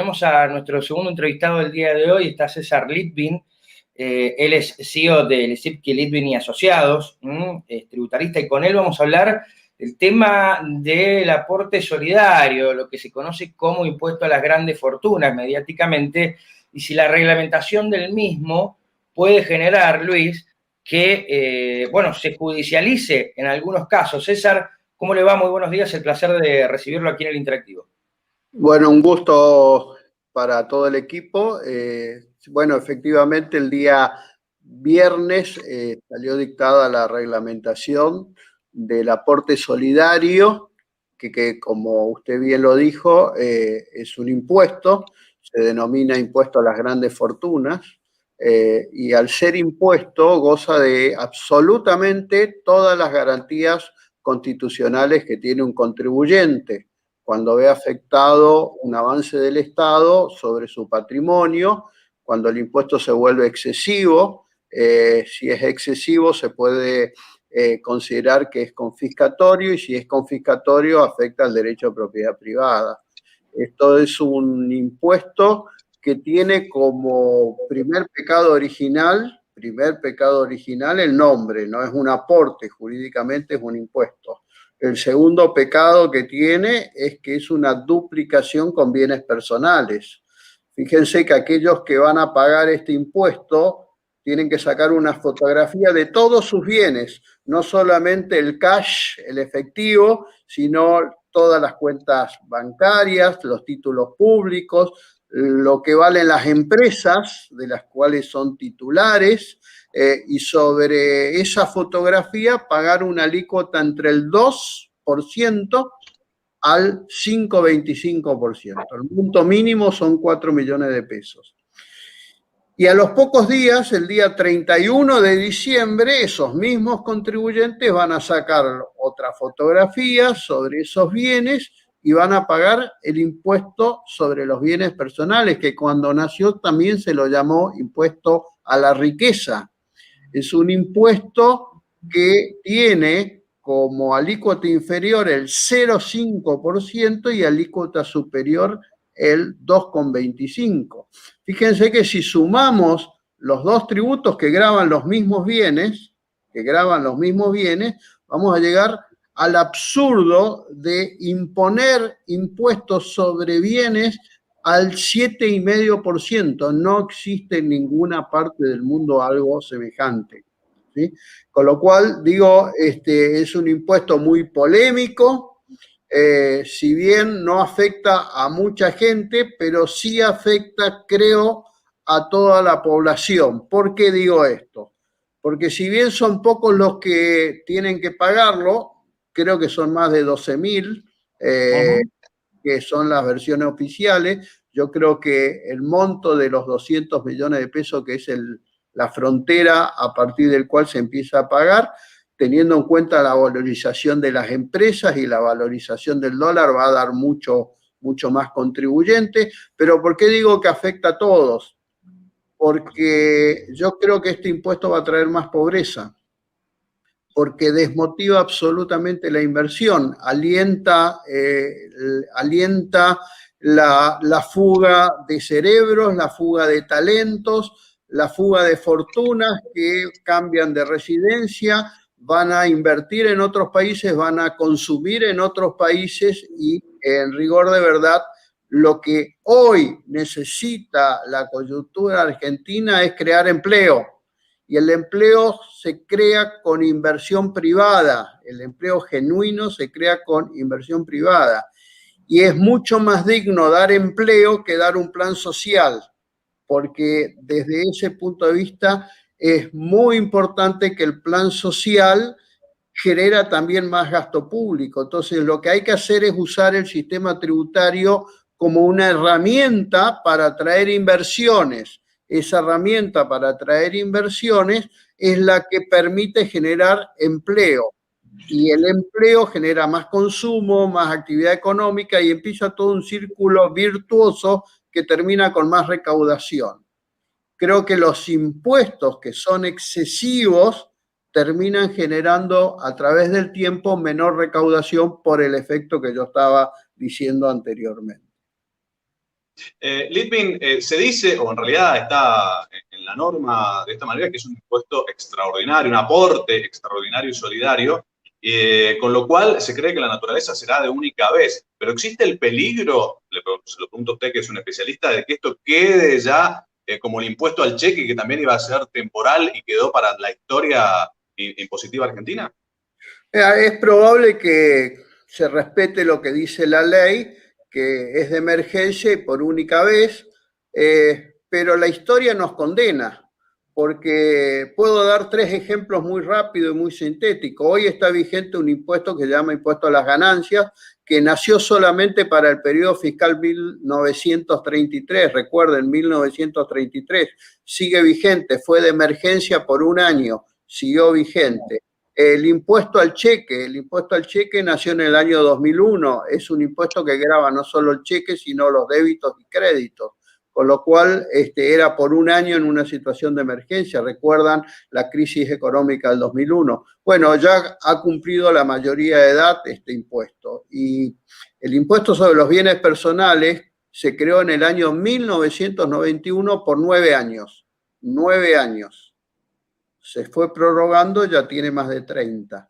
Tenemos a nuestro segundo entrevistado del día de hoy, está César Litvin. Él es CEO de Lipski, Litvin y Asociados, es tributarista, y con él vamos a hablar del tema del aporte solidario, lo que se conoce como impuesto a las grandes fortunas mediáticamente, y si la reglamentación del mismo puede generar, Luis, que se judicialice en algunos casos. César, ¿cómo le va? Muy buenos días, el placer de recibirlo aquí en el Interactivo. Bueno, un gusto para todo el equipo. Bueno, efectivamente el día viernes salió dictada la reglamentación del aporte solidario, que como usted bien lo dijo, es un impuesto, se denomina impuesto a las grandes fortunas, y al ser impuesto goza de absolutamente todas las garantías constitucionales que tiene un contribuyente cuando ve afectado un avance del Estado sobre su patrimonio, cuando el impuesto se vuelve excesivo. Si es excesivo se puede considerar que es confiscatorio, y si es confiscatorio afecta al derecho a propiedad privada. Esto es un impuesto que tiene como primer pecado original el nombre, no es un aporte, jurídicamente es un impuesto. El segundo pecado que tiene es que es una duplicación con bienes personales. Fíjense que aquellos que van a pagar este impuesto tienen que sacar una fotografía de todos sus bienes, no solamente el cash, el efectivo, sino todas las cuentas bancarias, los títulos públicos, lo que valen las empresas de las cuales son titulares, y sobre esa fotografía pagar una alícuota entre el 2% al 5,25%. El monto mínimo son 4 millones de pesos. Y a los pocos días, el día 31 de diciembre, esos mismos contribuyentes van a sacar otra fotografía sobre esos bienes y van a pagar el impuesto sobre los bienes personales, que cuando nació también se lo llamó impuesto a la riqueza. Es un impuesto que tiene como alícuota inferior el 0,5% y alícuota superior el 2,25%. Fíjense que si sumamos los dos tributos que gravan los mismos bienes, vamos a llegar al absurdo de imponer impuestos sobre bienes al 7,5%. No existe en ninguna parte del mundo algo semejante, ¿sí? Con lo cual, digo, es un impuesto muy polémico, si bien no afecta a mucha gente, pero sí afecta, creo, a toda la población. ¿Por qué digo esto? Porque si bien son pocos los que tienen que pagarlo, creo que son más de 12.000, que son las versiones oficiales. Yo creo que el monto de los 200 millones de pesos, que es la frontera a partir del cual se empieza a pagar, teniendo en cuenta la valorización de las empresas y la valorización del dólar, va a dar mucho más contribuyente. Pero ¿por qué digo que afecta a todos? Porque yo creo que este impuesto va a traer más pobreza, porque desmotiva absolutamente la inversión, alienta la fuga de cerebros, la fuga de talentos, la fuga de fortunas que cambian de residencia, van a invertir en otros países, van a consumir en otros países, y en rigor de verdad, lo que hoy necesita la coyuntura argentina es crear empleo. Y el empleo se crea con inversión privada, el empleo genuino se crea con inversión privada. Y es mucho más digno dar empleo que dar un plan social, porque desde ese punto de vista es muy importante que el plan social genera también más gasto público. Entonces, lo que hay que hacer es usar el sistema tributario como una herramienta para atraer inversiones. Esa herramienta para atraer inversiones es la que permite generar empleo. Y el empleo genera más consumo, más actividad económica, y empieza todo un círculo virtuoso que termina con más recaudación. Creo que los impuestos que son excesivos terminan generando a través del tiempo menor recaudación por el efecto que yo estaba diciendo anteriormente. Litvin, se dice, o en realidad está en la norma de esta manera, que es un impuesto extraordinario, un aporte extraordinario y solidario, con lo cual se cree que la naturaleza será de única vez. Pero existe el peligro, se lo pregunto a usted que es un especialista, de que esto quede ya como el impuesto al cheque, que también iba a ser temporal y quedó para la historia impositiva argentina. Es probable que se respete lo que dice la ley, que es de emergencia y por única vez, pero la historia nos condena, porque puedo dar tres ejemplos muy rápido y muy sintéticos. Hoy está vigente un impuesto que se llama impuesto a las ganancias, que nació solamente para el periodo fiscal 1933, recuerden, 1933, sigue vigente, fue de emergencia por un año, siguió vigente. El impuesto al cheque nació en el año 2001, es un impuesto que grava no solo el cheque, sino los débitos y créditos, con lo cual era por un año en una situación de emergencia. Recuerdan la crisis económica del 2001. Bueno, ya ha cumplido la mayoría de edad este impuesto. Y el impuesto sobre los bienes personales se creó en el año 1991 por 9 años. 9 años. Se fue prorrogando, ya tiene más de 30.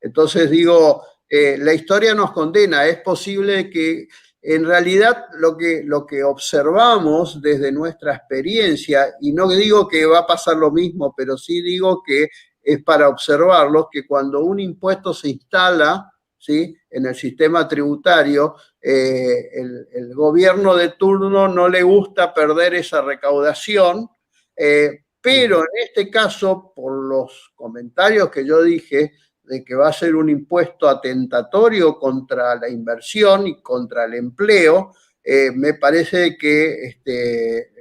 Entonces digo, la historia nos condena. Es posible que en realidad lo que observamos desde nuestra experiencia, y no digo que va a pasar lo mismo, pero sí digo que es para observarlo, que cuando un impuesto se instala, ¿sí?, en el sistema tributario, el gobierno de turno no le gusta perder esa recaudación, pero en este caso, por los comentarios que yo dije, de que va a ser un impuesto atentatorio contra la inversión y contra el empleo, me parece que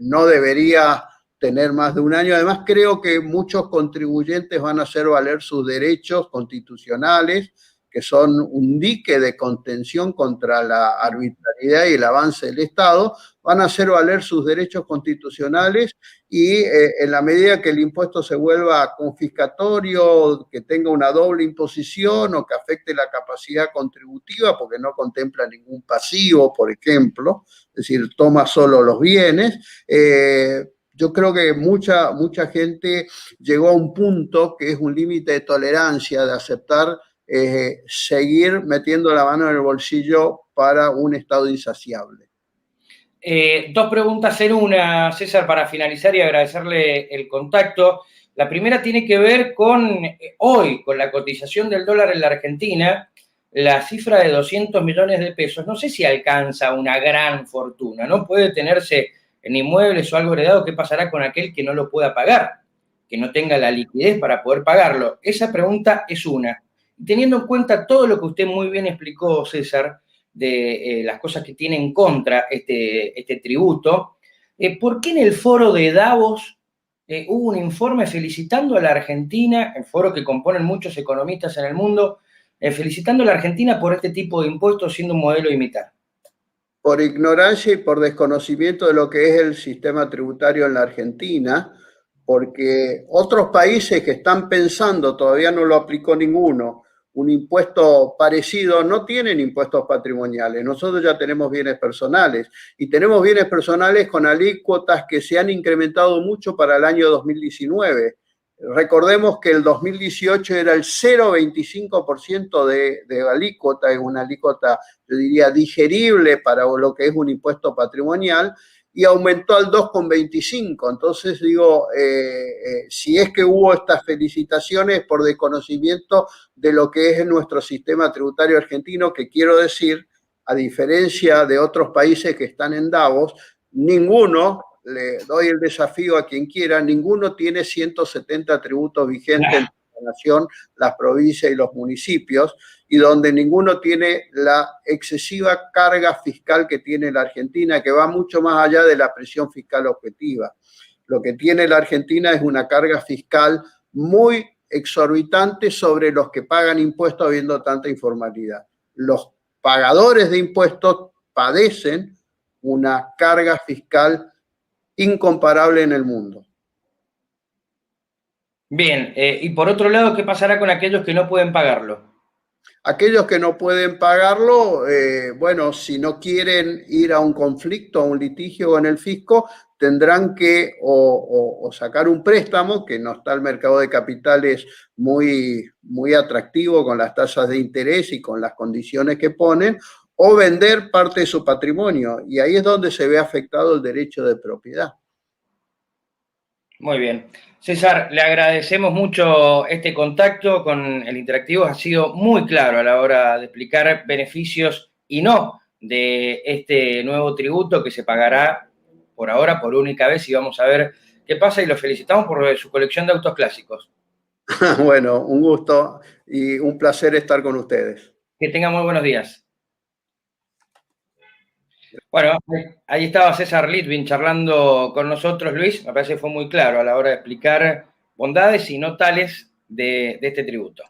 no debería tener más de un año. Además, creo que muchos contribuyentes van a hacer valer sus derechos constitucionales, que son un dique de contención contra la arbitrariedad y el avance del Estado, van a hacer valer sus derechos constitucionales y en la medida que el impuesto se vuelva confiscatorio, que tenga una doble imposición o que afecte la capacidad contributiva porque no contempla ningún pasivo, por ejemplo, es decir, toma solo los bienes, yo creo que mucha gente llegó a un punto que es un límite de tolerancia, de aceptar seguir metiendo la mano en el bolsillo para un Estado insaciable. Dos preguntas en una, César, para finalizar y agradecerle el contacto. La primera tiene que ver con hoy, con la cotización del dólar en la Argentina, la cifra de 200 millones de pesos. No sé si alcanza una gran fortuna, ¿no? Puede tenerse en inmuebles o algo heredado. ¿Qué pasará con aquel que no lo pueda pagar? Que no tenga la liquidez para poder pagarlo. Esa pregunta es una. Teniendo en cuenta todo lo que usted muy bien explicó, César, de las cosas que tiene en contra este tributo, ¿por qué en el foro de Davos hubo un informe felicitando a la Argentina, el foro que componen muchos economistas en el mundo, felicitando a la Argentina por este tipo de impuestos siendo un modelo a imitar? Por ignorancia y por desconocimiento de lo que es el sistema tributario en la Argentina, porque otros países que están pensando, todavía no lo aplicó ninguno, un impuesto parecido, no tienen impuestos patrimoniales. Nosotros ya tenemos bienes personales y tenemos bienes personales con alícuotas que se han incrementado mucho para el año 2019. Recordemos que el 2018 era el 0,25% de alícuota, es una alícuota, yo diría, digerible para lo que es un impuesto patrimonial, y aumentó al 2,25. Entonces digo, si es que hubo estas felicitaciones por desconocimiento de lo que es nuestro sistema tributario argentino, que quiero decir, a diferencia de otros países que están en Davos, ninguno, le doy el desafío a quien quiera, ninguno tiene 170 tributos vigentes en la nación, las provincias y los municipios, y donde ninguno tiene la excesiva carga fiscal que tiene la Argentina, que va mucho más allá de la presión fiscal objetiva. Lo que tiene la Argentina es una carga fiscal muy exorbitante sobre los que pagan impuestos habiendo tanta informalidad. Los pagadores de impuestos padecen una carga fiscal incomparable en el mundo. Bien, y por otro lado, ¿qué pasará con aquellos que no pueden pagarlo? Aquellos que no pueden pagarlo, bueno, si no quieren ir a un conflicto, a un litigio con el fisco, tendrán que o sacar un préstamo, que no está el mercado de capitales muy atractivo con las tasas de interés y con las condiciones que ponen, o vender parte de su patrimonio. Y ahí es donde se ve afectado el derecho de propiedad. Muy bien. César, le agradecemos mucho este contacto con el Interactivo. Ha sido muy claro a la hora de explicar beneficios y no de este nuevo tributo que se pagará por ahora por única vez y vamos a ver qué pasa y lo felicitamos por su colección de autos clásicos. Bueno, un gusto y un placer estar con ustedes. Que tengan muy buenos días. Bueno, ahí estaba César Litvin charlando con nosotros, Luis. Me parece que fue muy claro a la hora de explicar bondades y no tales de este tributo.